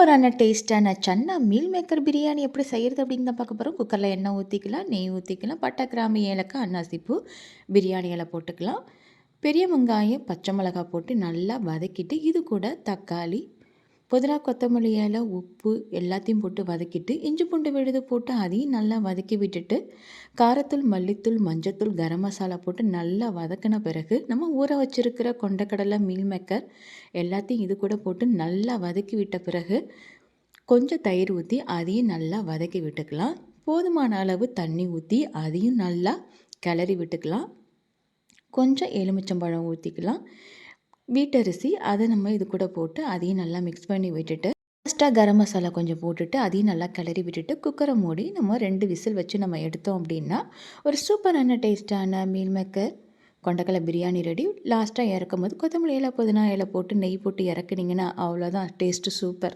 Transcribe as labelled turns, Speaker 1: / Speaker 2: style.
Speaker 1: சூப்பரான டேஸ்ட்டான chana meal maker biryani எப்படி செய்கிறது அப்படின்னு தான் பார்க்க போகிறோம். குக்கரில் எண்ணெய் ஊற்றிக்கலாம், நெய் ஊற்றிக்கலாம், பட்டை கிராம்பு ஏலக்காய் அன்னாசிப்பூ பிரியாணி இலை போட்டுக்கலாம். பெரிய வெங்காயம் பச்சை மிளகாய் போட்டு நல்லா வதக்கிட்டு இது கூட தக்காளி புதினா கொத்தமல்லி இலை உப்பு எல்லாத்தையும் போட்டு வதக்கிட்டு இஞ்சி பூண்டு விழுது போட்டு அதையும் நல்லா வதக்கி விட்டுட்டு காரத்தூள் மல்லித்தூள் மஞ்சத்தூள் கரம் மசாலா போட்டு நல்லா வதக்கின பிறகு நம்ம ஊற வச்சுருக்கிற கொண்டக்கடலை மீல் மேக்கர் எல்லாத்தையும் இது கூட போட்டு நல்லா வதக்கி விட்ட பிறகு கொஞ்சம் தயிர் ஊற்றி அதையும் நல்லா வதக்கி விட்டுக்கலாம். போதுமான அளவு தண்ணி ஊற்றி அதையும் நல்லா கிளறி விட்டுக்கலாம். கொஞ்சம் எலுமிச்சம்பழம் ஊற்றிக்கலாம். வீட்டரிசி அதை நம்ம இது கூட போட்டு அதையும் நல்லா மிக்ஸ் பண்ணி விட்டுட்டு லாஸ்ட்டாக கரம் மசாலா கொஞ்சம் போட்டுட்டு அதையும் நல்லா கிளறி விட்டுட்டு குக்கரை மூடி நம்ம 2 விசில் வச்சு நம்ம எடுத்தோம் அப்படின்னா ஒரு சூப்பரான டேஸ்ட்டான மீல் மேக்கர் கொண்டக்கடலை பிரியாணி ரெடி. லாஸ்ட்டாக இறக்கும் போது கொத்தமல்லி இலை புதினா இலை போட்டு நெய் போட்டு இறக்குனீங்கன்னா அவ்வளோதான், டேஸ்ட்டு சூப்பர்.